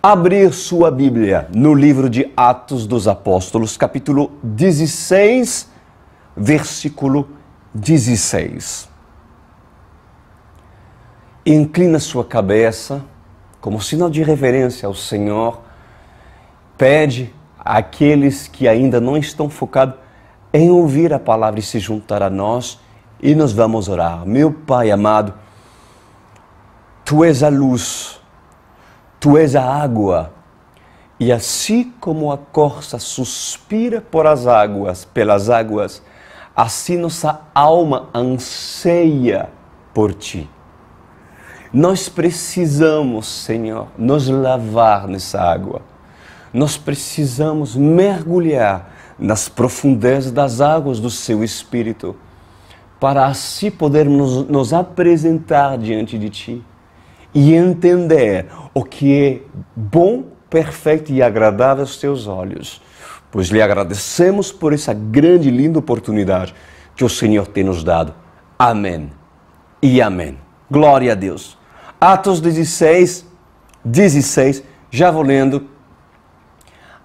abrir sua Bíblia no livro de Atos dos Apóstolos, capítulo 16, versículo 16. Inclina sua cabeça, como sinal de reverência ao Senhor. Pede àqueles que ainda não estão focados em ouvir a palavra e se juntar a nós, e nós vamos orar. Meu Pai amado, Tu és a luz, Tu és a água, e assim como a corça suspira pelas águas, assim nossa alma anseia por Ti. Nós precisamos, Senhor, nos lavar nessa água. Nós precisamos mergulhar nas profundezas das águas do Seu Espírito, para assim podermos nos apresentar diante de Ti e entender o que é bom, perfeito e agradável aos Teus olhos. Pois lhe agradecemos por essa grande e linda oportunidade que o Senhor tem nos dado. Amém e amém. Glória a Deus. Atos 16, já vou lendo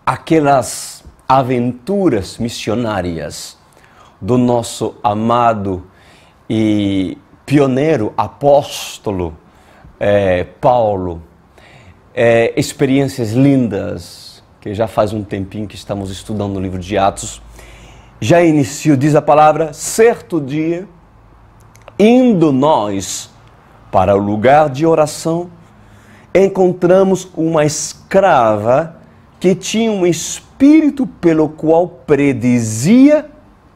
aquelas aventuras missionárias do nosso amado e pioneiro apóstolo Paulo. Experiências lindas, que já faz um tempinho que estamos estudando no livro de Atos. Já inicio, diz a palavra, certo dia, indo nós para o lugar de oração, encontramos uma escrava que tinha um espírito pelo qual predizia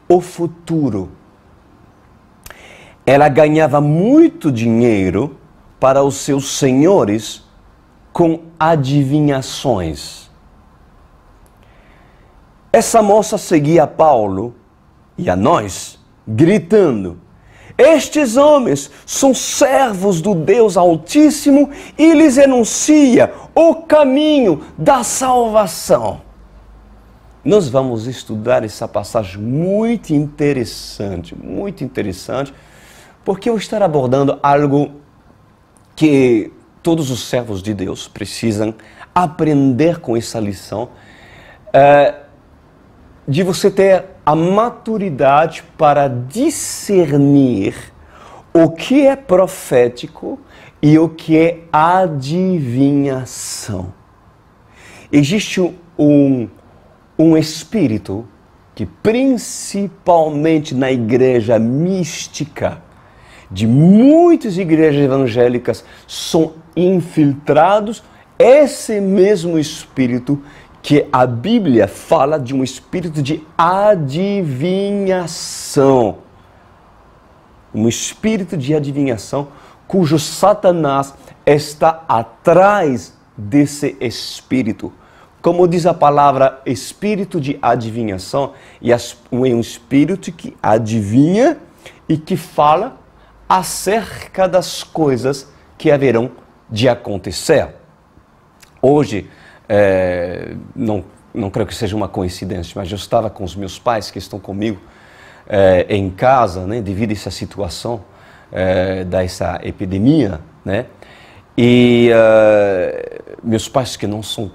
o futuro. Ela ganhava muito dinheiro para os seus senhores com adivinhações. Essa moça seguia a Paulo e a nós, gritando: estes homens são servos do Deus Altíssimo e lhes anuncia o caminho da salvação. Nós vamos estudar essa passagem muito interessante, porque eu estou abordando algo que todos os servos de Deus precisam aprender com essa lição, de você ter a maturidade para discernir o que é profético e o que é adivinhação. Existe um espírito que, principalmente na igreja mística, de muitas igrejas evangélicas, são infiltrados, esse mesmo espírito que a Bíblia fala de um espírito de adivinhação. Um espírito de adivinhação cujo Satanás está atrás desse espírito. Como diz a palavra espírito de adivinhação, é um espírito que adivinha e que fala acerca das coisas que haverão de acontecer. Hoje, não creio que seja uma coincidência, mas eu estava com os meus pais que estão comigo em casa, né, devido a essa situação dessa epidemia, né? E meus pais que não são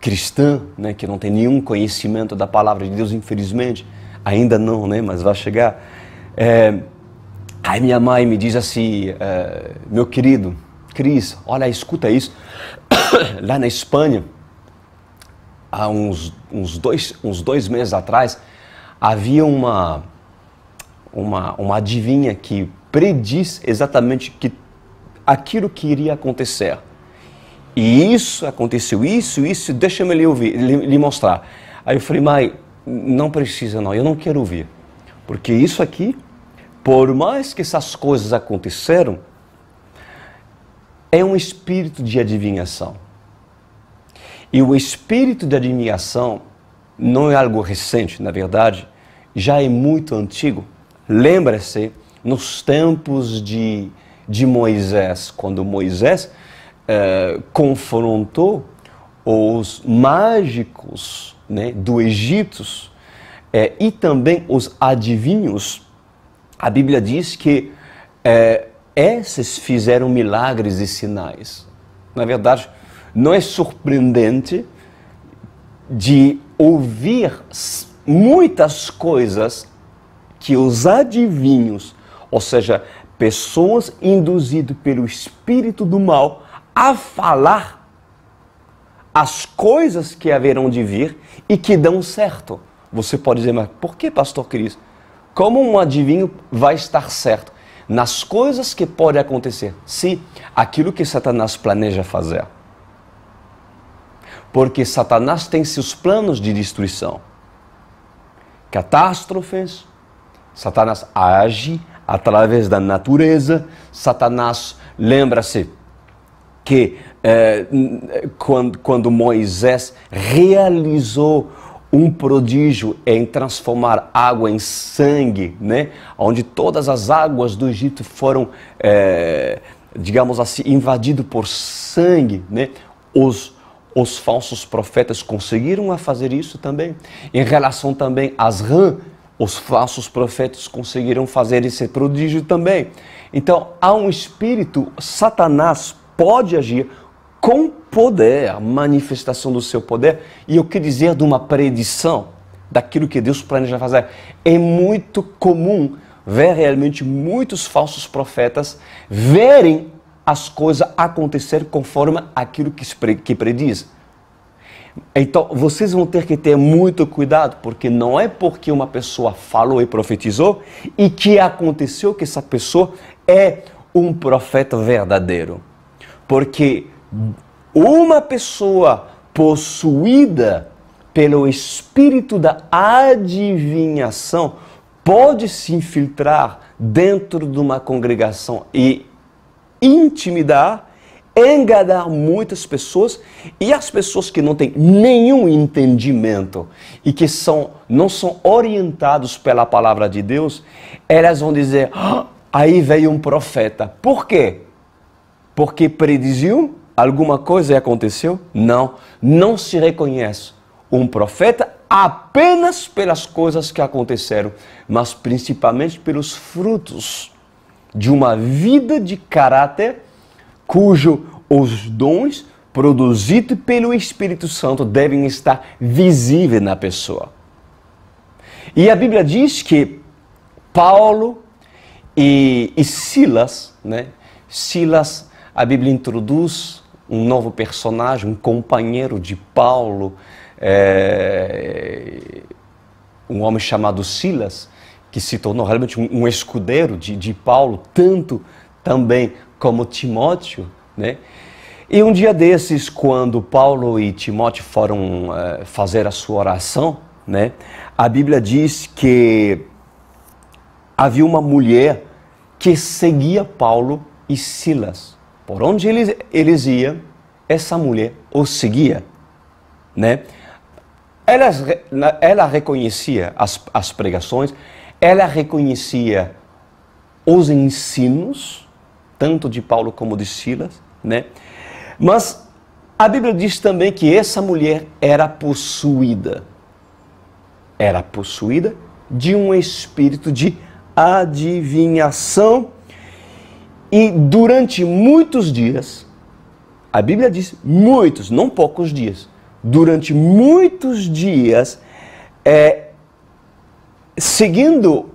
cristãos, né, que não têm nenhum conhecimento da palavra de Deus, infelizmente, ainda não, né, mas vai chegar. Aí minha mãe me diz assim: meu querido Cris, olha, escuta isso. Lá na Espanha, há uns dois meses atrás, havia uma adivinha que prediz exatamente aquilo que iria acontecer. E isso aconteceu, isso, deixa-me lhe mostrar. Aí eu falei: mãe, não precisa não, eu não quero ouvir. Porque isso aqui, por mais que essas coisas aconteceram, é um espírito de adivinhação. E o espírito de adivinhação não é algo recente, na verdade, já é muito antigo. Lembra-se, nos tempos de Moisés, quando Moisés confrontou os mágicos, né, do Egito e também os adivinhos, a Bíblia diz que esses fizeram milagres e sinais. Na verdade, não é surpreendente de ouvir muitas coisas que os adivinhos, ou seja, pessoas induzidas pelo espírito do mal a falar as coisas que haverão de vir e que dão certo. Você pode dizer, mas por que, pastor Cris? Como um adivinho vai estar certo? Nas coisas que podem acontecer. Sim, aquilo que Satanás planeja fazer. Porque Satanás tem seus planos de destruição. Catástrofes, Satanás age através da natureza. Satanás, lembra-se que quando Moisés realizou um prodígio em transformar água em sangue, né? Onde todas as águas do Egito foram, digamos assim, invadidas por sangue, né? Os falsos profetas conseguiram a fazer isso também. Em relação também às rãs, os falsos profetas conseguiram fazer esse prodígio também. Então, há um espírito, Satanás pode agir com poder, manifestação do seu poder, e o que dizer de uma predição daquilo que Deus planeja fazer. É muito comum ver realmente muitos falsos profetas verem as coisas acontecer conforme aquilo que prediz. Então, vocês vão ter que ter muito cuidado, porque não é porque uma pessoa falou e profetizou e que aconteceu que essa pessoa é um profeta verdadeiro. Porque uma pessoa possuída pelo espírito da adivinhação pode se infiltrar dentro de uma congregação e intimidar, enganar muitas pessoas, e as pessoas que não têm nenhum entendimento e que não são orientados pela palavra de Deus, elas vão dizer, aí veio um profeta. Por quê? Porque prediziu alguma coisa e aconteceu? Não se reconhece um profeta apenas pelas coisas que aconteceram, mas principalmente pelos frutos de uma vida de caráter cujo os dons produzidos pelo Espírito Santo devem estar visíveis na pessoa. E a Bíblia diz que Paulo e Silas, né? Silas, a Bíblia introduz um novo personagem, um companheiro de Paulo, um homem chamado Silas, que se tornou realmente um escudeiro de Paulo, tanto também como Timóteo, né? E um dia desses, quando Paulo e Timóteo foram fazer a sua oração, né? A Bíblia diz que havia uma mulher que seguia Paulo e Silas. Por onde eles iam, essa mulher os seguia, né? Ela reconhecia as pregações, ela reconhecia os ensinos, tanto de Paulo como de Silas, né? Mas a Bíblia diz também que essa mulher era possuída. Era possuída de um espírito de adivinhação. E durante muitos dias, a Bíblia diz muitos, não poucos dias, durante muitos dias, seguindo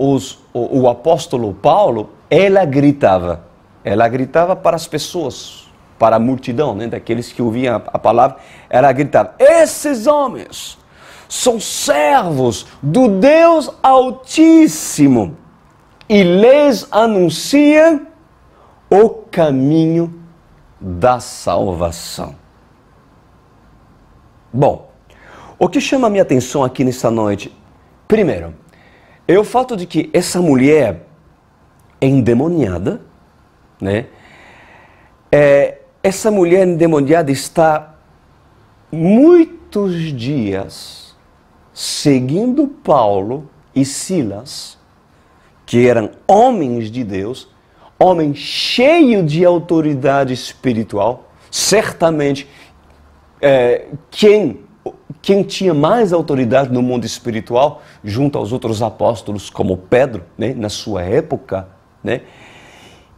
o apóstolo Paulo, ela gritava para as pessoas, para a multidão, né, daqueles que ouviam a palavra, ela gritava, esses homens são servos do Deus Altíssimo e lhes anunciam o caminho da salvação. Bom, o que chama a minha atenção aqui nessa noite, primeiro, é o fato de que essa mulher é endemoniada, né? Essa mulher endemoniada está muitos dias seguindo Paulo e Silas, que eram homens de Deus, homem cheio de autoridade espiritual, certamente quem tinha mais autoridade no mundo espiritual, junto aos outros apóstolos, como Pedro, né, na sua época, né?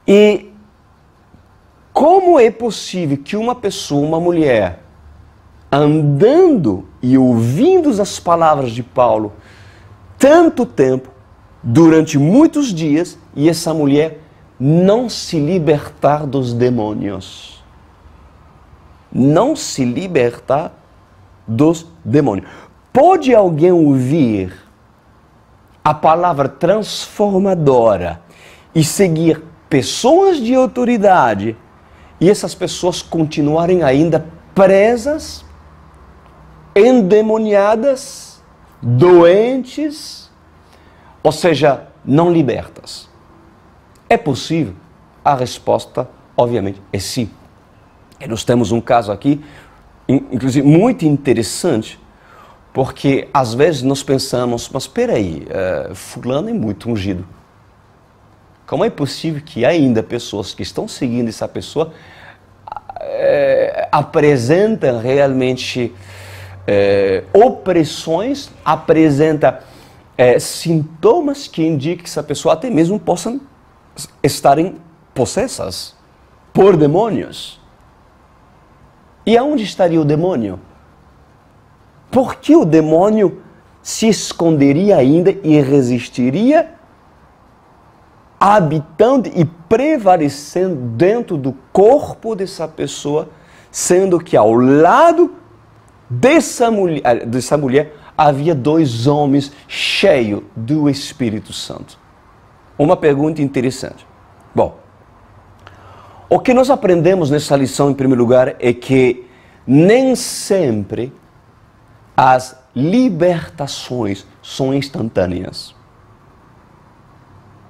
E Como é possível que uma pessoa, uma mulher, andando e ouvindo as palavras de Paulo tanto tempo, durante muitos dias, e essa mulher não se libertar dos demônios? Não se libertar dos demônios. Pode alguém ouvir a palavra transformadora e seguir pessoas de autoridade e essas pessoas continuarem ainda presas, endemoniadas, doentes, ou seja, não libertas? É possível? A resposta, obviamente, é sim. E nós temos um caso aqui, inclusive, muito interessante, porque às vezes nós pensamos, mas espera aí, fulano é muito ungido. Como é possível que ainda pessoas que estão seguindo essa pessoa apresentam realmente opressões, apresentam sintomas que indicam que essa pessoa até mesmo possam estarem possessas por demônios? E aonde estaria o demônio? Por que o demônio se esconderia ainda e resistiria, habitando e prevalecendo dentro do corpo dessa pessoa, sendo que ao lado dessa mulher havia dois homens cheios do Espírito Santo? Uma pergunta interessante. Bom, o que nós aprendemos nessa lição, em primeiro lugar, é que nem sempre as libertações são instantâneas.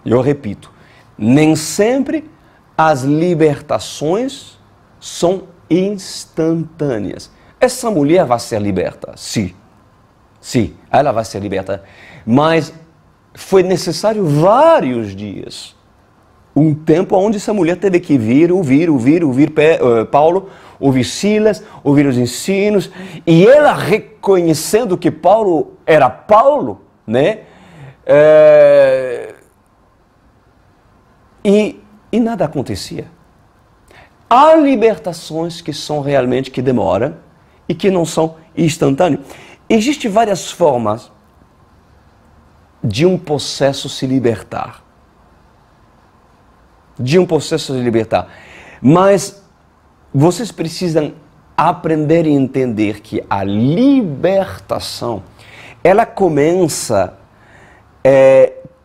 Eu repito, nem sempre as libertações são instantâneas. Essa mulher vai ser liberta, sim. Sim, ela vai ser liberta. Mas foi necessário vários dias. Um tempo onde essa mulher teve que ouvir Paulo, ouvir Silas, ouvir os ensinos, e ela reconhecendo que Paulo era Paulo, né? E nada acontecia. Há libertações que são realmente que demoram e que não são instantâneas. Existem várias formas de um processo se libertar. Mas vocês precisam aprender e entender que a libertação, ela começa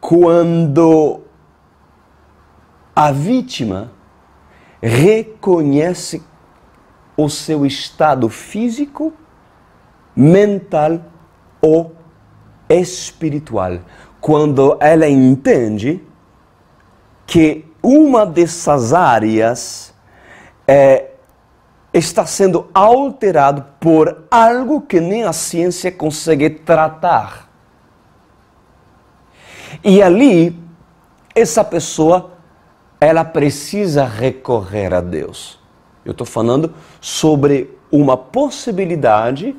quando a vítima reconhece o seu estado físico, mental ou espiritual. Quando ela entende que uma dessas áreas está sendo alterado por algo que nem a ciência consegue tratar. E ali, essa pessoa, ela precisa recorrer a Deus. Eu estou falando sobre uma possibilidade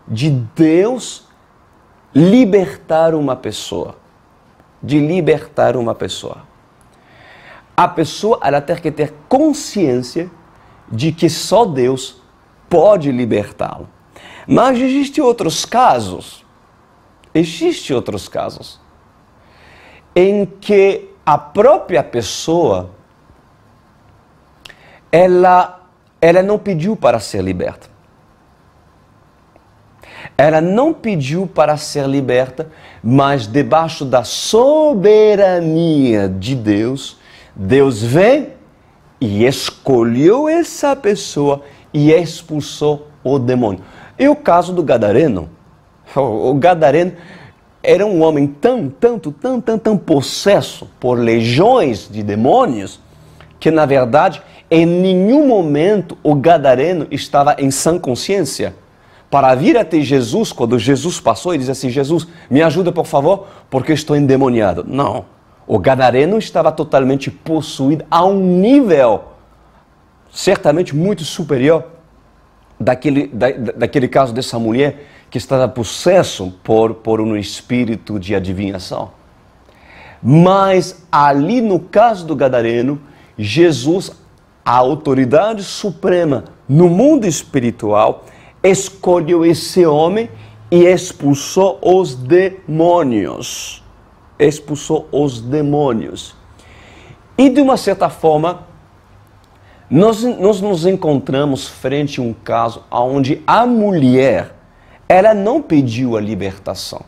de Deus libertar uma pessoa. A pessoa, ela tem que ter consciência de que só Deus pode libertá-lo. Mas existem outros casos em que a própria pessoa, ela não pediu para ser liberta. Ela não pediu para ser liberta, mas debaixo da soberania de Deus, Deus vem e escolheu essa pessoa e expulsou o demônio. E o caso do Gadareno. O Gadareno era um homem tão possesso por legiões de demônios, que na verdade, em nenhum momento o Gadareno estava em sã consciência para vir até Jesus, quando Jesus passou e disse assim: Jesus, me ajuda por favor, porque estou endemoniado. Não. O Gadareno estava totalmente possuído a um nível certamente muito superior daquele caso dessa mulher que estava possesso por um espírito de adivinhação. Mas ali no caso do Gadareno, Jesus a autoridade suprema no mundo espiritual escolheu esse homem e expulsou os demônios. Expulsou os demônios. E de uma certa forma, nós nos encontramos frente a um caso onde a mulher, ela não pediu a libertação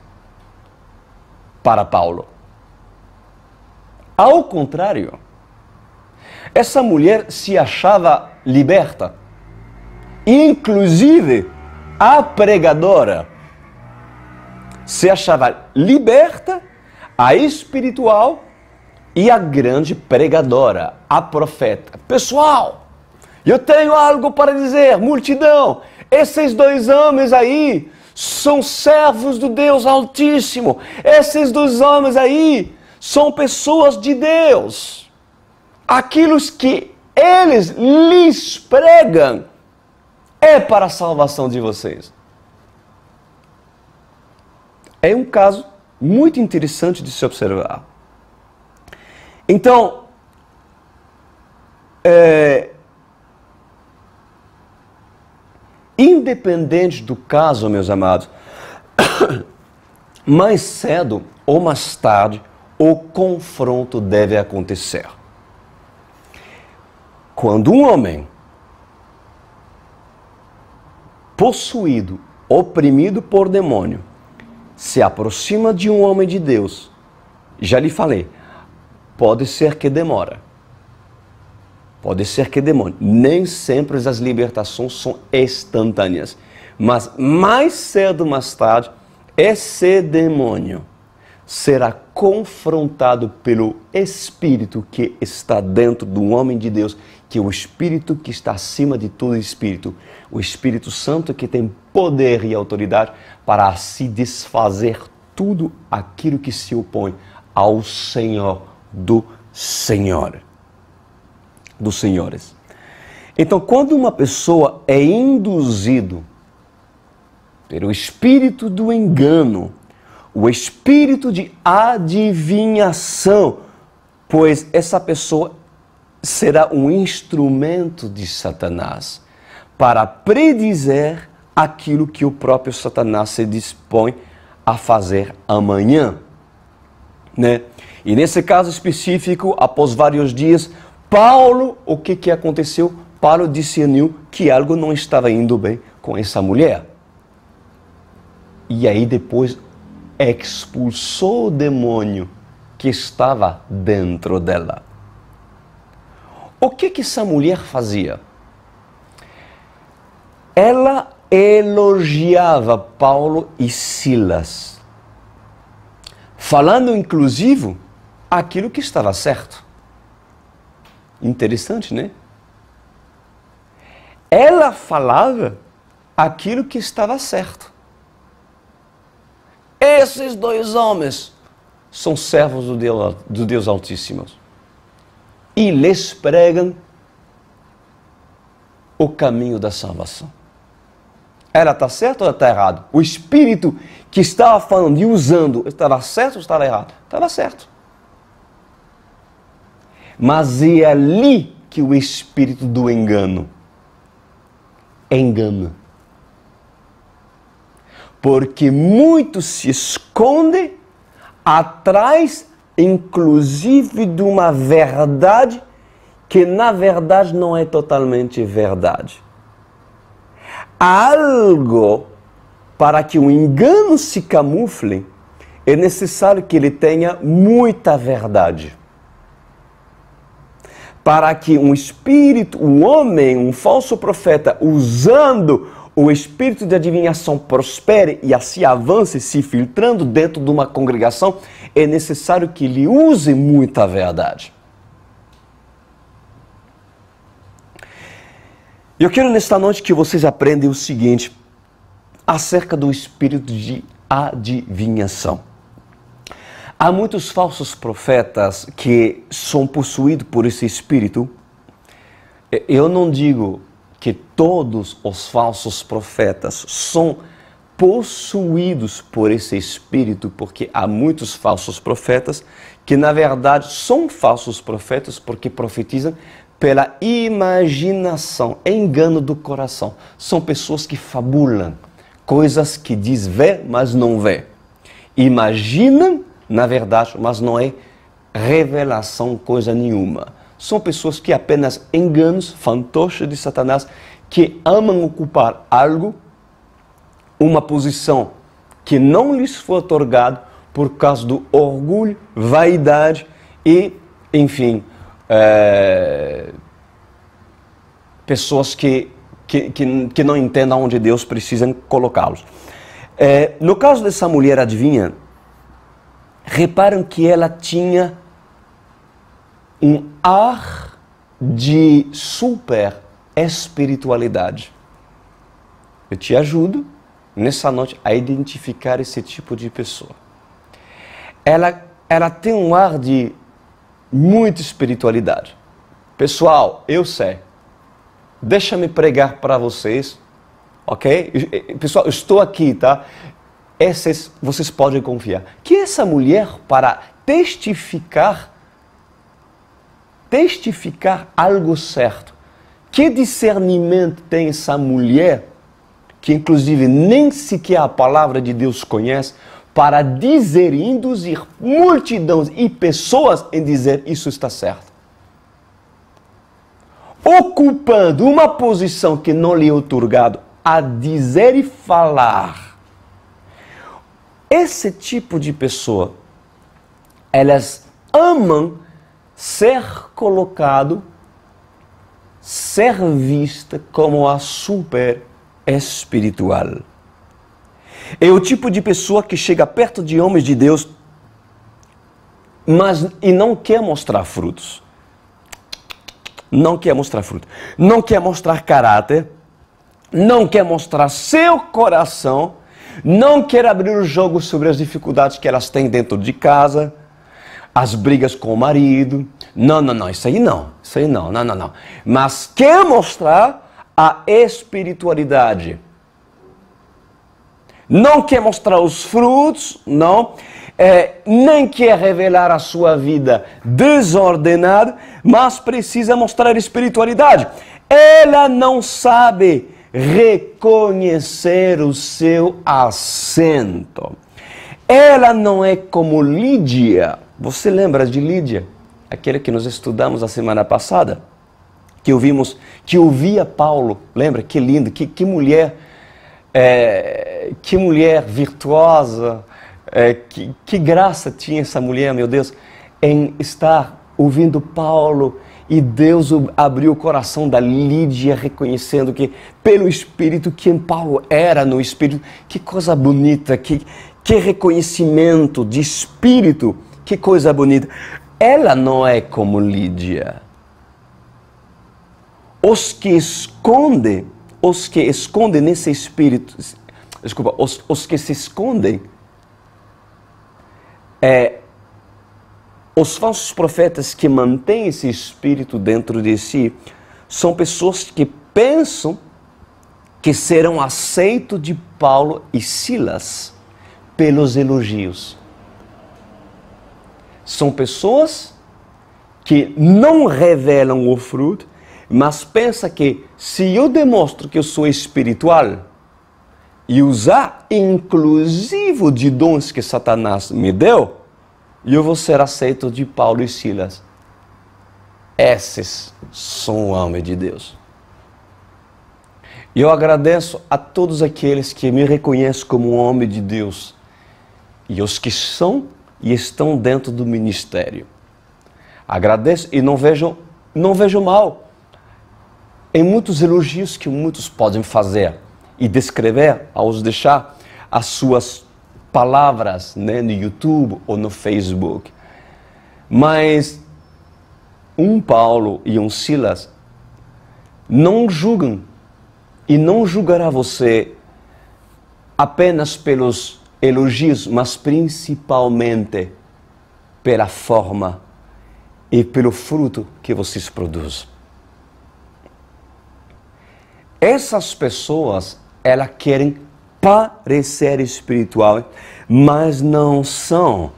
para Paulo. Ao contrário, essa mulher se achava liberta. Inclusive, a pregadora se achava liberta, a espiritual e a grande pregadora, a profeta. Pessoal, eu tenho algo para dizer, multidão. Esses dois homens aí são servos do Deus Altíssimo. Esses dois homens aí são pessoas de Deus. Aquilo que eles lhes pregam é para a salvação de vocês. É um caso muito interessante de se observar. Então, independente do caso, meus amados, mais cedo ou mais tarde, o confronto deve acontecer. Quando um homem possuído, oprimido por demônio, se aproxima de um homem de Deus, já lhe falei, pode ser que demora. Pode ser que demore. Nem sempre as libertações são instantâneas. Mas mais cedo ou mais tarde, esse demônio será confrontado pelo Espírito que está dentro do homem de Deus, que é o Espírito que está acima de todo Espírito. O Espírito Santo que tem poder e autoridade para se desfazer tudo aquilo que se opõe ao Senhor do Senhor. Dos senhores. Então, quando uma pessoa é induzido pelo espírito do engano, o espírito de adivinhação, pois essa pessoa será um instrumento de Satanás para predizer aquilo que o próprio Satanás se dispõe a fazer amanhã, né? E nesse caso específico, após vários dias, Paulo, o que aconteceu? Paulo discerniu que algo não estava indo bem com essa mulher. E aí depois expulsou o demônio que estava dentro dela. O que essa mulher fazia? Ela elogiava Paulo e Silas, falando inclusive aquilo que estava certo. Interessante, né? Ela falava aquilo que estava certo. Esses dois homens são servos do Deus Altíssimo. E lhes pregam o caminho da salvação. Ela está certa ou ela está errada? O Espírito que estava falando e usando, estava certo ou estava errado? Estava certo. Mas é ali que o espírito do engano engana. Porque muito se esconde atrás, inclusive, de uma verdade que, na verdade, não é totalmente verdade. Algo para que o engano se camufle, é necessário que ele tenha muita verdade. Para que um espírito, um homem, um falso profeta, usando o espírito de adivinhação prospere e assim avance, se filtrando dentro de uma congregação, é necessário que ele use muita verdade. Eu quero nesta noite que vocês aprendam o seguinte acerca do espírito de adivinhação. Há muitos falsos profetas que são possuídos por esse espírito. Eu não digo que todos os falsos profetas são possuídos por esse espírito, porque há muitos falsos profetas que, na verdade, são falsos profetas porque profetizam pela imaginação, engano do coração. São pessoas que fabulam, coisas que diz ver, mas não vê. Imaginam, na verdade, mas não é revelação coisa nenhuma. São pessoas que apenas enganos, fantoches de Satanás, que amam ocupar algo, uma posição que não lhes foi otorgado por causa do orgulho, vaidade e, enfim, pessoas que não entendem onde Deus precisa colocá-los. No caso dessa mulher adivinha, reparam que ela tinha um ar de super espiritualidade. Eu te ajudo nessa noite a identificar esse tipo de pessoa. Ela tem um ar de muita espiritualidade. Pessoal, eu sei. Deixa-me pregar para vocês, ok? Pessoal, eu estou aqui, tá? Vocês podem confiar. Que essa mulher, para testificar algo certo. Que discernimento tem essa mulher, que inclusive nem sequer a palavra de Deus conhece, para dizer e induzir multidões e pessoas em dizer isso está certo. Ocupando uma posição que não lhe é otorgado a dizer e falar. Esse tipo de pessoa, elas amam ser colocado, ser vista como a super espiritual. É o tipo de pessoa que chega perto de homens de Deus, e não quer mostrar frutos. Não quer mostrar frutos. Não quer mostrar caráter. Não quer mostrar seu coração. Não quer abrir o jogo sobre as dificuldades que elas têm dentro de casa. As brigas com o marido. Não, isso aí não. Não. Mas quer mostrar a espiritualidade. Não quer mostrar os frutos, não. Nem quer revelar a sua vida desordenada, mas precisa mostrar espiritualidade. Ela não sabe reconhecer o seu assento. Ela não é como Lídia. Você lembra de Lídia? Aquela que nós estudamos a semana passada? Que ouvia Paulo. Lembra? Que lindo, que mulher... que mulher virtuosa, que graça tinha essa mulher, meu Deus, em estar ouvindo Paulo, e Deus abriu o coração da Lídia, reconhecendo que pelo Espírito, quem Paulo era no Espírito. Que coisa bonita, que reconhecimento de Espírito, que coisa bonita. Ela não é como Lídia. Os que escondem nesse espírito, desculpa, os que se escondem, os falsos profetas que mantêm esse espírito dentro de si, são pessoas que pensam que serão aceitos de Paulo e Silas pelos elogios. São pessoas que não revelam o fruto, mas pensa que se eu demonstro que eu sou espiritual e usar inclusive de dons que Satanás me deu, eu vou ser aceito de Paulo e Silas. Esses são homens de Deus. Eu agradeço a todos aqueles que me reconhecem como um homem de Deus e os que são e estão dentro do ministério. Agradeço e não vejo mal em muitos elogios que muitos podem fazer e descrever ao deixar as suas palavras, né, no YouTube ou no Facebook. Mas um Paulo e um Silas não julgam e não julgará você apenas pelos elogios, mas principalmente pela forma e pelo fruto que vocês produzem. Essas pessoas, elas querem parecer espiritual, mas não são.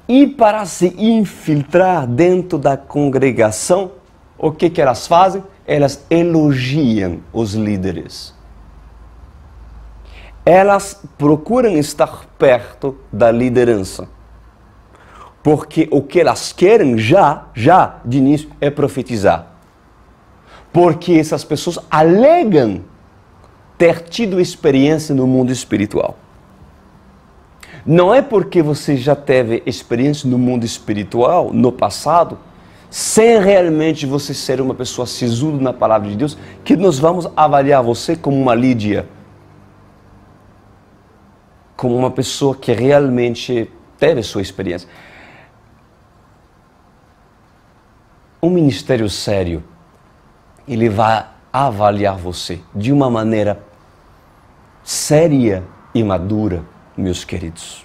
E para se infiltrar dentro da congregação, o que elas fazem? Elas elogiam os líderes. Elas procuram estar perto da liderança. Porque o que elas querem já de início é profetizar. Porque essas pessoas alegam ter tido experiência no mundo espiritual. Não é porque você já teve experiência no mundo espiritual no passado, sem realmente você ser uma pessoa sisuda na palavra de Deus, que nós vamos avaliar você como uma Lídia. Como uma pessoa que realmente teve sua experiência. Um ministério sério, ele vai avaliar você de uma maneira séria e madura, meus queridos.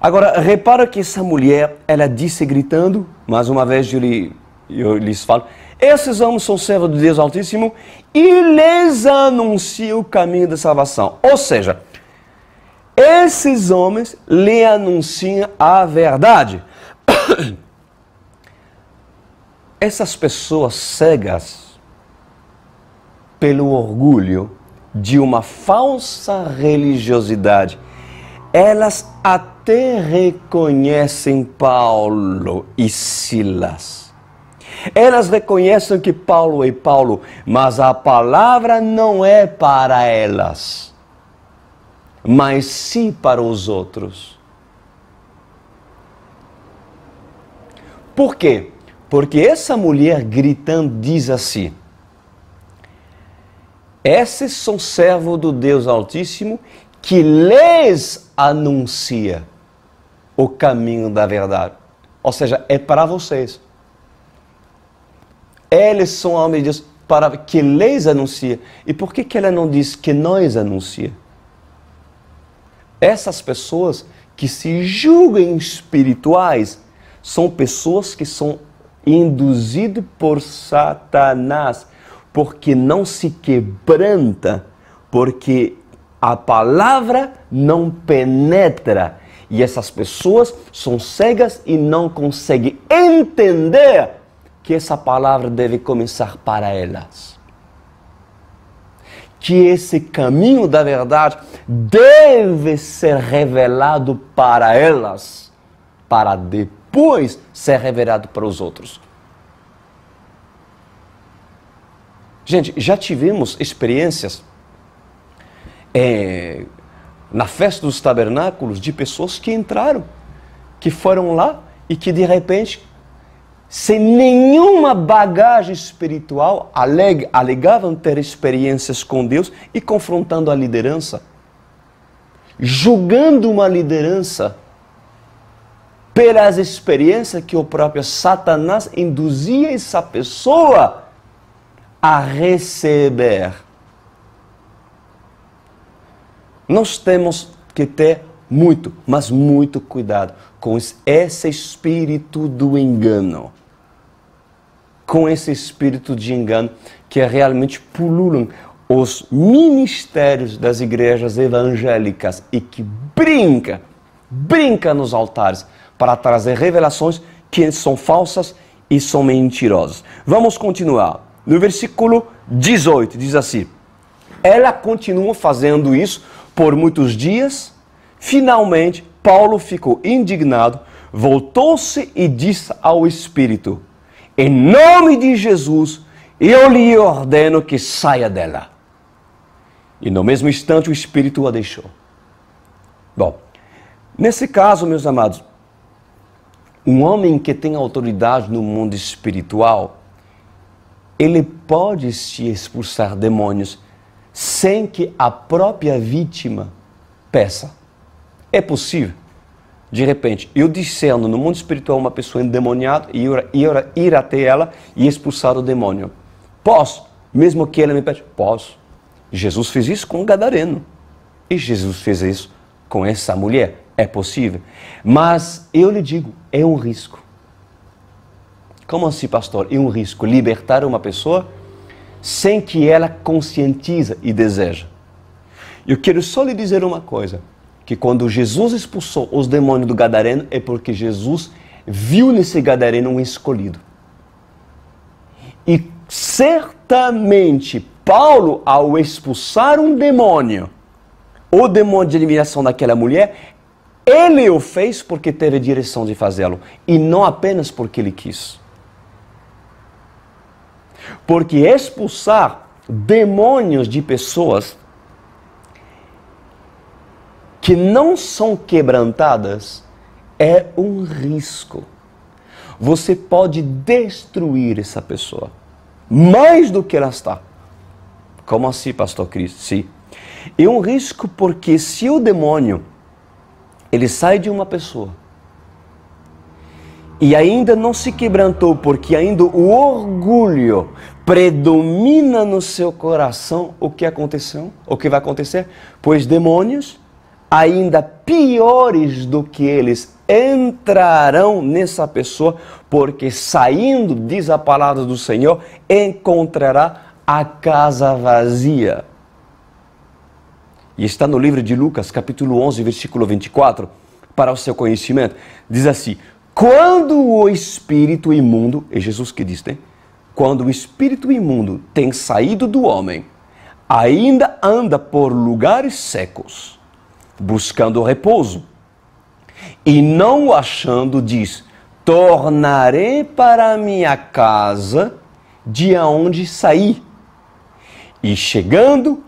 Agora, repara que essa mulher, ela disse gritando, mais uma vez eu lhes falo, esses homens são servos de Deus Altíssimo e lhes anuncia o caminho da salvação. Ou seja, esses homens lhe anunciam a verdade. Essas pessoas cegas pelo orgulho de uma falsa religiosidade, elas até reconhecem Paulo e Silas. Elas reconhecem que Paulo é Paulo, mas a palavra não é para elas, mas sim para os outros. Por quê? Porque essa mulher gritando diz assim, esses são servos do Deus Altíssimo que lhes anuncia o caminho da verdade. Ou seja, é para vocês. Eles são homens de Deus para que lhes anuncia. E por que ela não diz que nós anuncia? Essas pessoas que se julgam espirituais são pessoas que são induzidas por Satanás, porque não se quebranta, porque a palavra não penetra. E essas pessoas são cegas e não conseguem entender que essa palavra deve começar para elas. Que esse caminho da verdade deve ser revelado para elas, para depois ser revelado para os outros. Gente, já tivemos experiências na festa dos tabernáculos de pessoas que entraram, que foram lá e que de repente, sem nenhuma bagagem espiritual, alegavam ter experiências com Deus e confrontando a liderança, julgando uma liderança pelas experiências que o próprio Satanás induzia essa pessoa a receber. Nós temos que ter muito, mas muito cuidado com esse espírito do engano. Com esse espírito de engano que realmente pululam os ministérios das igrejas evangélicas e que brinca nos altares para trazer revelações que são falsas e são mentirosas. Vamos continuar. No versículo 18 diz assim, ela continua fazendo isso por muitos dias. Finalmente, Paulo ficou indignado, voltou-se e disse ao Espírito, em nome de Jesus, eu lhe ordeno que saia dela. E no mesmo instante o Espírito a deixou. Bom, nesse caso, meus amados, um homem que tem autoridade no mundo espiritual, ele pode se expulsar demônios sem que a própria vítima peça. É possível. De repente, eu discerno no mundo espiritual uma pessoa endemoniada e ir até ela e expulsar o demônio. Posso? Mesmo que ela me pede? Posso. Jesus fez isso com o gadareno. E Jesus fez isso com essa mulher. É possível. Mas eu lhe digo, é um risco. Como assim, pastor? É um risco libertar uma pessoa sem que ela conscientize e deseja. Eu quero só lhe dizer uma coisa, que quando Jesus expulsou os demônios do gadareno é porque Jesus viu nesse gadareno um escolhido. E certamente Paulo, ao expulsar um demônio, o demônio de eliminação daquela mulher, ele o fez porque teve a direção de fazê-lo, e não apenas porque ele quis. Porque expulsar demônios de pessoas que não são quebrantadas é um risco. Você pode destruir essa pessoa mais do que ela está. Como assim, pastor Cris? Sim. É um risco porque se o demônio ele sai de uma pessoa e ainda não se quebrantou, porque ainda o orgulho predomina no seu coração, o que aconteceu? O que vai acontecer? Pois demônios ainda piores do que eles entrarão nessa pessoa, porque saindo, diz a palavra do Senhor, encontrará a casa vazia. E está no livro de Lucas, capítulo 11, versículo 24, para o seu conhecimento. Diz assim: quando o espírito imundo, é Jesus que diz, né? Quando o espírito imundo tem saído do homem, ainda anda por lugares secos, buscando repouso, e não o achando, diz: tornarei para a minha casa de onde saí. E chegando,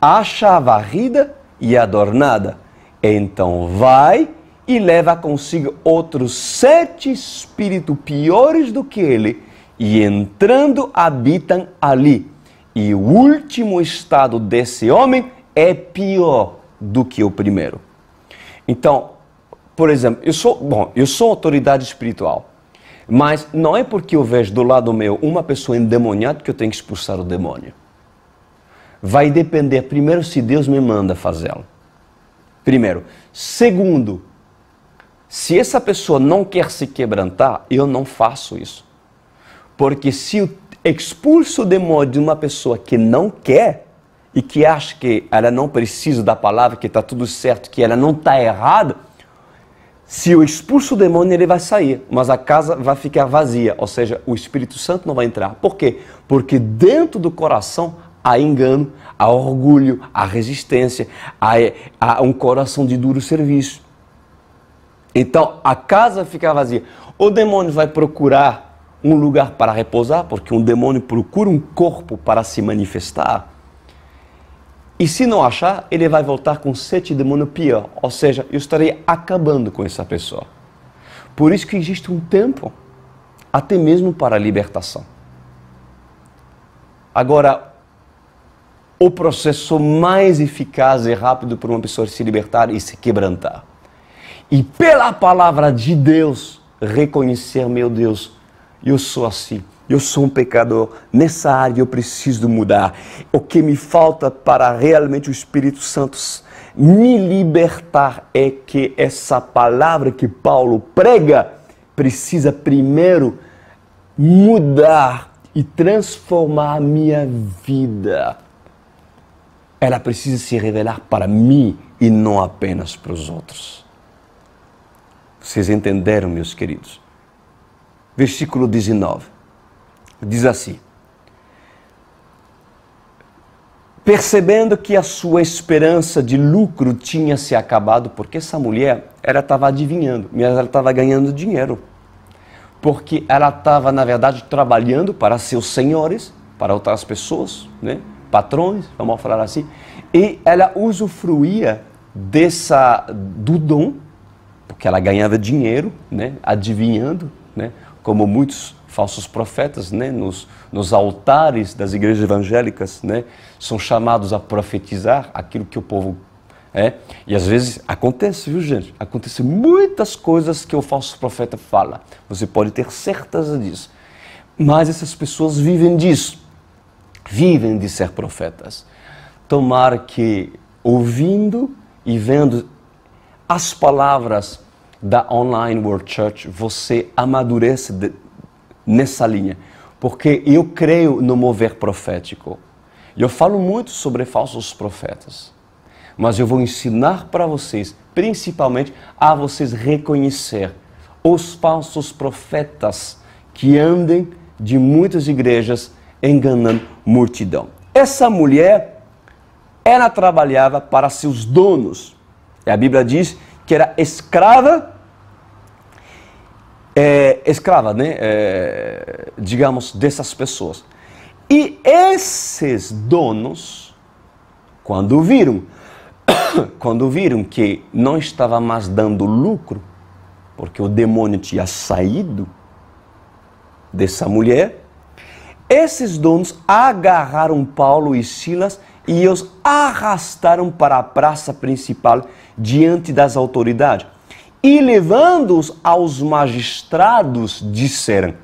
acha a varrida e adornada. Então vai e leva consigo outros 7 espíritos piores do que ele, e entrando habitam ali. E o último estado desse homem é pior do que o primeiro. Então, por exemplo, eu sou autoridade espiritual, mas não é porque eu vejo do lado meu uma pessoa endemoniada que eu tenho que expulsar o demônio. Vai depender, primeiro, se Deus me manda fazê-lo. Primeiro. Segundo, se essa pessoa não quer se quebrantar, eu não faço isso. Porque se eu expulso o demônio de uma pessoa que não quer, e que acha que ela não precisa da palavra, que está tudo certo, que ela não está errada, se eu expulso o demônio, ele vai sair, mas a casa vai ficar vazia, ou seja, o Espírito Santo não vai entrar. Por quê? Porque dentro do coração há engano, há orgulho, há resistência, há um coração de duro serviço. Então, a casa fica vazia. O demônio vai procurar um lugar para repousar, porque um demônio procura um corpo para se manifestar. E se não achar, ele vai voltar com 7 demônios pior. Ou seja, eu estarei acabando com essa pessoa. Por isso que existe um tempo, até mesmo para a libertação. Agora, o processo mais eficaz e rápido para uma pessoa se libertar e se quebrantar. E pela palavra de Deus, reconhecer, meu Deus, eu sou assim. Eu sou um pecador, nessa área eu preciso mudar. O que me falta para realmente o Espírito Santo me libertar é que essa palavra que Paulo prega precisa primeiro mudar e transformar a minha vida. Ela precisa se revelar para mim e não apenas para os outros. Vocês entenderam, meus queridos? Versículo 19. Diz assim: percebendo que a sua esperança de lucro tinha se acabado, porque essa mulher, ela estava adivinhando, mas ela estava ganhando dinheiro. Porque ela estava, na verdade, trabalhando para seus senhores, para outras pessoas, né? Patrões, vamos falar assim, e ela usufruía do dom, porque ela ganhava dinheiro, né? Adivinhando, né? Como muitos falsos profetas, né, nos altares das igrejas evangélicas, né, são chamados a profetizar aquilo que o povo é. E às vezes acontece, viu, gente? Acontece muitas coisas que o falso profeta fala. Você pode ter certeza disso. Mas essas pessoas vivem disso. Vivem de ser profetas. Tomara que, ouvindo e vendo as palavras da Online World Church, você amadureça nessa linha, porque eu creio no mover profético. Eu falo muito sobre falsos profetas, mas eu vou ensinar para vocês, principalmente, a vocês reconhecer os falsos profetas que andem de muitas igrejas enganando multidão. Essa mulher, ela trabalhava para seus donos. E a Bíblia diz que era escrava, digamos, dessas pessoas. E esses donos, quando viram que não estava mais dando lucro, porque o demônio tinha saído dessa mulher, esses donos agarraram Paulo e Silas e os arrastaram para a praça principal diante das autoridades. E levando-os aos magistrados, disseram: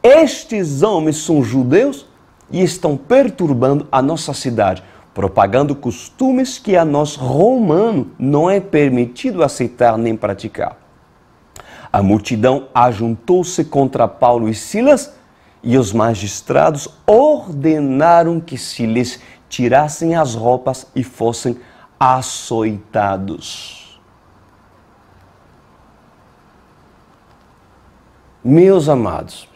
estes homens são judeus e estão perturbando a nossa cidade, propagando costumes que a nós, romanos, não é permitido aceitar nem praticar. A multidão ajuntou-se contra Paulo e Silas e os magistrados ordenaram que se lhes tirassem as roupas e fossem açoitados. Meus amados,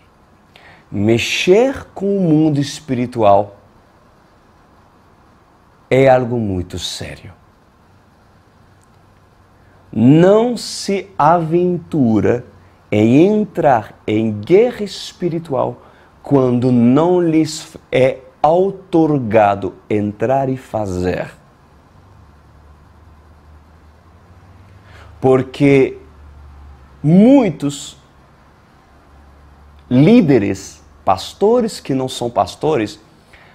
mexer com o mundo espiritual é algo muito sério. Não se aventura em entrar em guerra espiritual quando não lhes é outorgado entrar e fazer. Porque muitos líderes, pastores que não são pastores,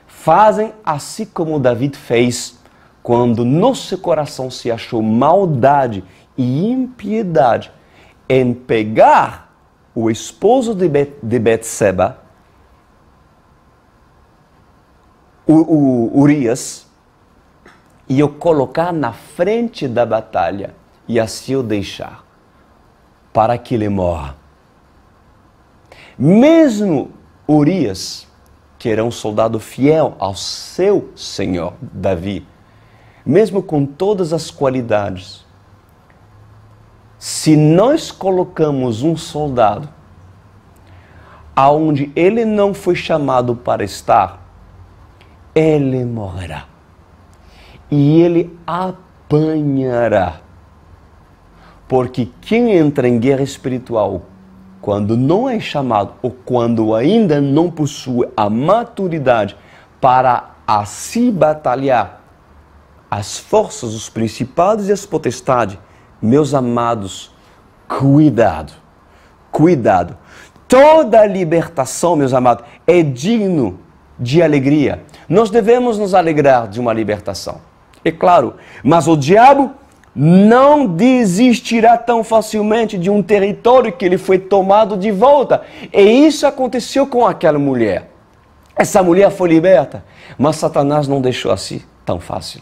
fazem assim como David fez quando no seu coração se achou maldade e impiedade em pegar o esposo de Betseba, o Urias, e o colocar na frente da batalha e assim o deixar, para que ele morra. Mesmo Urias, que era um soldado fiel ao seu senhor Davi, mesmo com todas as qualidades, se nós colocamos um soldado aonde ele não foi chamado para estar, ele morrerá. E ele apanhará. Porque quem entra em guerra espiritual quando não é chamado ou quando ainda não possui a maturidade para assim batalhar as forças, os principados e as potestades, meus amados, cuidado, cuidado. Toda libertação, meus amados, é digno de alegria. Nós devemos nos alegrar de uma libertação, é claro, mas o diabo não desistirá tão facilmente de um território que ele foi tomado de volta. E isso aconteceu com aquela mulher. Essa mulher foi liberta, mas Satanás não deixou assim tão fácil.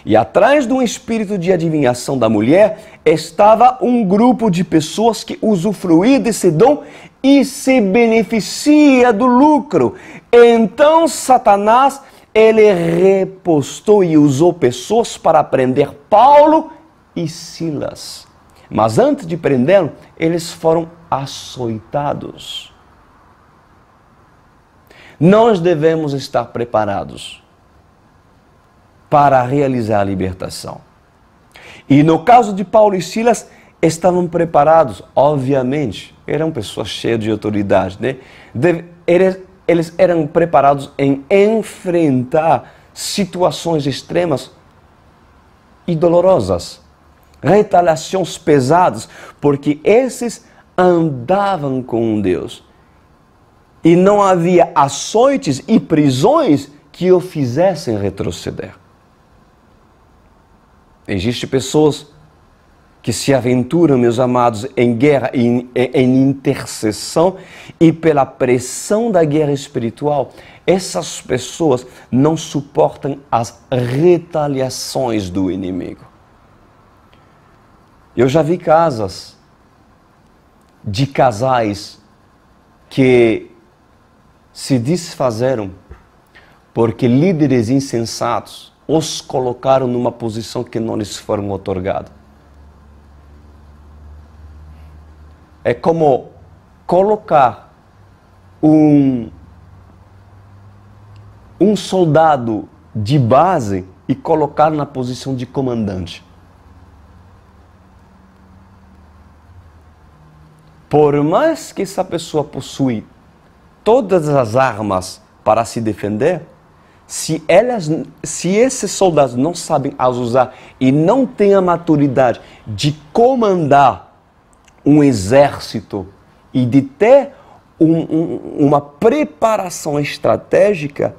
E atrás de um espírito de adivinhação da mulher estava um grupo de pessoas que usufruía desse dom e se beneficia do lucro. Então Satanás, ele repostou e usou pessoas para prender Paulo e Silas. Mas antes de prendê-los, eles foram açoitados. Nós devemos estar preparados para realizar a libertação. E no caso de Paulo e Silas, estavam preparados, obviamente, eram pessoas cheias de autoridade, né? Eles eram preparados em enfrentar situações extremas e dolorosas, retaliações pesadas, porque esses andavam com Deus. E não havia açoites e prisões que o fizessem retroceder. Existem pessoas que se aventuram, meus amados, em guerra, em intercessão, e pela pressão da guerra espiritual, essas pessoas não suportam as retaliações do inimigo. Eu já vi casas de casais que se desfazeram porque líderes insensatos os colocaram numa posição que não lhes foram otorgada. É como colocar um soldado de base e colocar na posição de comandante. Por mais que essa pessoa possui todas as armas para se defender, se esses soldados não sabem as usar e não têm a maturidade de comandar um exército e de ter uma preparação estratégica,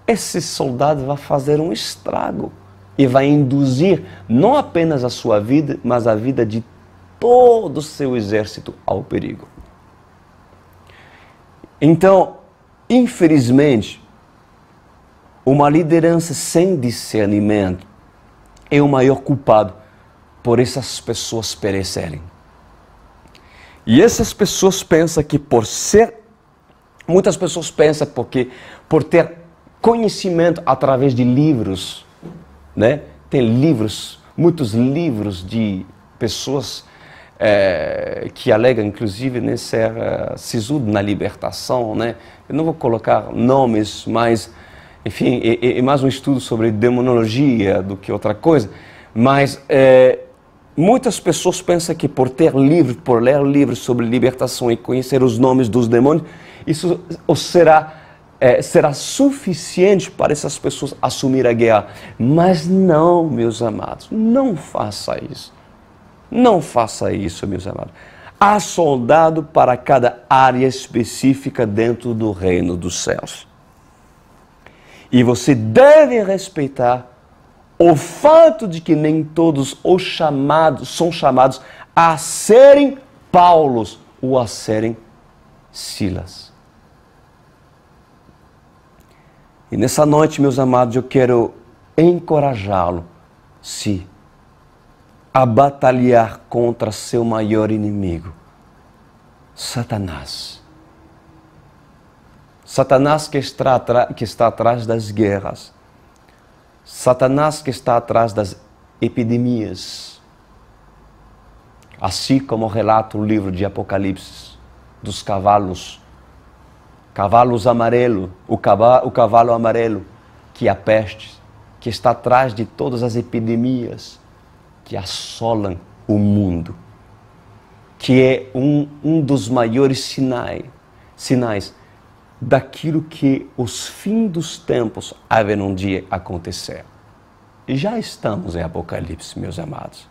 esse soldado vai fazer um estrago e vai induzir não apenas a sua vida, mas a vida de todo o seu exército ao perigo. Então, infelizmente, uma liderança sem discernimento é o maior culpado por essas pessoas perecerem. E essas pessoas pensam que muitas pessoas pensam porque por ter conhecimento através de livros, né? Tem livros, muitos livros de pessoas que alegam, inclusive, né, ser sisudo na libertação, né? Eu não vou colocar nomes, mas, enfim, é mais um estudo sobre demonologia do que outra coisa, mas muitas pessoas pensam que por ler livros sobre libertação e conhecer os nomes dos demônios, isso será suficiente para essas pessoas assumir a guerra. Mas não, meus amados, não faça isso. Não faça isso, meus amados. Há soldado para cada área específica dentro do reino dos céus. E você deve respeitar o fato de que nem todos os chamados são chamados a serem Paulos ou a serem Silas. E nessa noite, meus amados, eu quero encorajá-lo, sim, a batalhar contra seu maior inimigo, Satanás. Satanás que está atrás das guerras. Satanás que está atrás das epidemias. Assim como relata o livro de Apocalipse, dos cavalos amarelo, o cavalo amarelo, que é a peste, que está atrás de todas as epidemias que assolam o mundo, que é um dos maiores sinais daquilo que os fins dos tempos haverão de acontecer. E já estamos em Apocalipse, meus amados.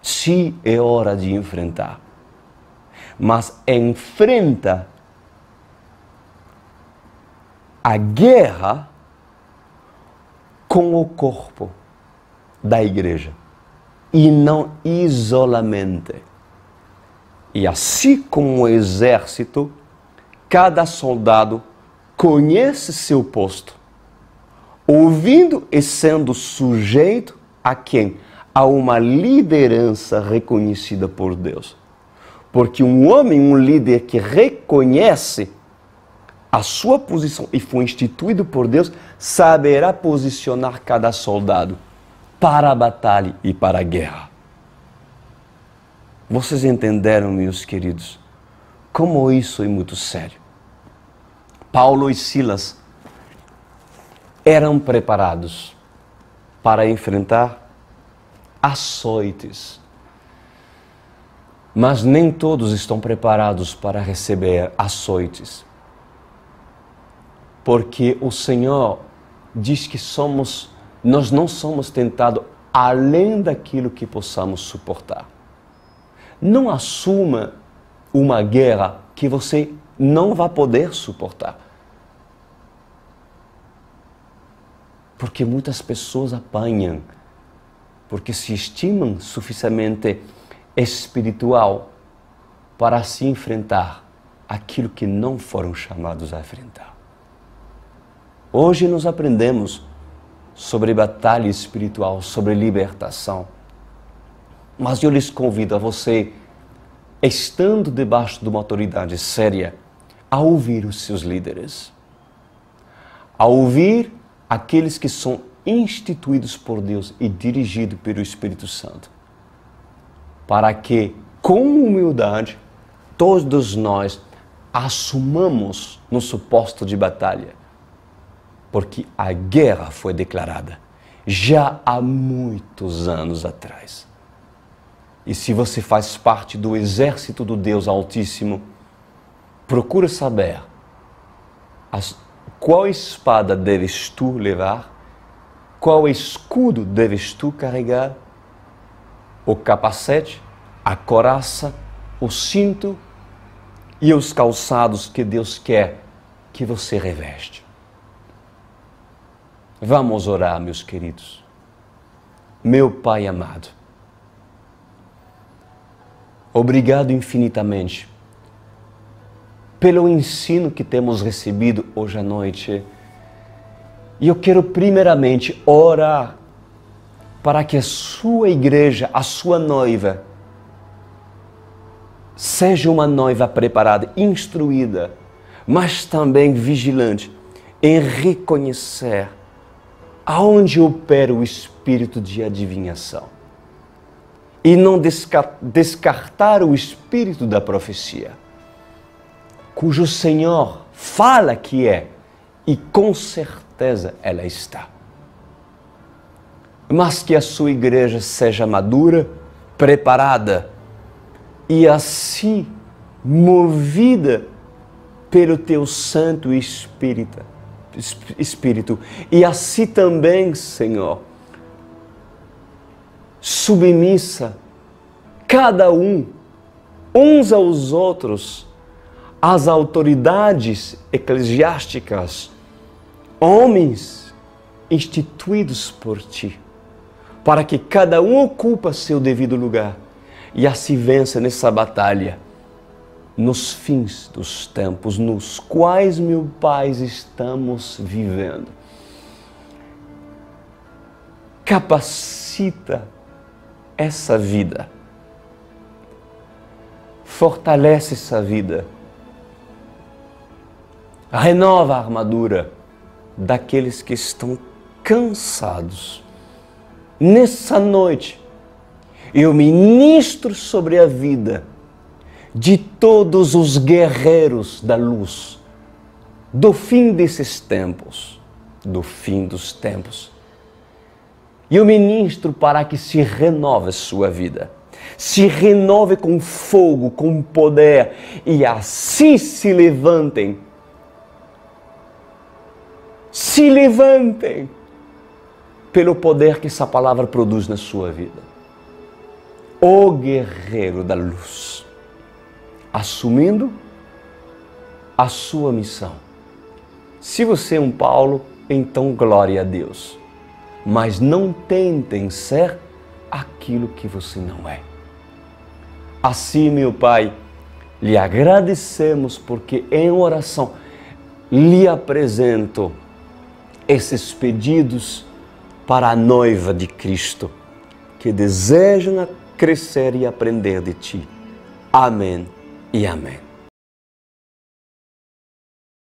Sim, é hora de enfrentar. Mas enfrenta a guerra com o corpo da igreja e não isolamento. E assim como o exército, cada soldado conhece seu posto, ouvindo e sendo sujeito a quem? A uma liderança reconhecida por Deus. Porque um líder que reconhece a sua posição e foi instituído por Deus, saberá posicionar cada soldado para a batalha e para a guerra. Vocês entenderam, meus queridos, como isso é muito sério? Paulo e Silas eram preparados para enfrentar açoites, mas nem todos estão preparados para receber açoites. Porque o Senhor diz que nós não somos tentados além daquilo que possamos suportar. Não assuma uma guerra que você não vai poder suportar. Porque muitas pessoas apanham, porque se estimam suficientemente espiritual para se enfrentar aquilo que não foram chamados a enfrentar. Hoje nós aprendemos sobre batalha espiritual, sobre libertação. Mas eu lhes convido a você, estando debaixo de uma autoridade séria, a ouvir os seus líderes. A ouvir aqueles que são instituídos por Deus e dirigidos pelo Espírito Santo. Para que, com humildade, todos nós assumamos nosso posto de batalha, porque a guerra foi declarada já há muitos anos atrás. E se você faz parte do exército do Deus Altíssimo, procura saber qual espada deves tu levar, qual escudo deves tu carregar, o capacete, a coraça, o cinto e os calçados que Deus quer que você reveste. Vamos orar, meus queridos. Meu Pai amado, obrigado infinitamente pelo ensino que temos recebido hoje à noite. E eu quero primeiramente orar para que a sua igreja, a sua noiva, seja uma noiva preparada, instruída, mas também vigilante em reconhecer aonde opera o espírito de adivinhação e não descartar o espírito da profecia, cujo Senhor fala que é, e com certeza ela está. Mas que a sua igreja seja madura, preparada e assim movida pelo teu Santo Espírito. E assim também, Senhor, submissa cada uns aos outros, às autoridades eclesiásticas, homens instituídos por ti, para que cada um ocupe seu devido lugar e assim vença nessa batalha, nos fins dos tempos nos quais, meu Pai, estamos vivendo. Capacita essa vida, fortalece essa vida, renova a armadura daqueles que estão cansados. Nessa noite, eu ministro sobre a vida de todos os guerreiros da luz, do fim desses tempos, do fim dos tempos. E eu ministro para que se renove a sua vida, se renove com fogo, com poder, e assim se levantem pelo poder que essa palavra produz na sua vida. O guerreiro da luz, assumindo a sua missão. Se você é um Paulo, então glória a Deus. Mas não tentem ser aquilo que você não é. Assim, meu Pai, lhe agradecemos porque em oração lhe apresento esses pedidos para a noiva de Cristo, que desejam crescer e aprender de Ti. Amém e amém.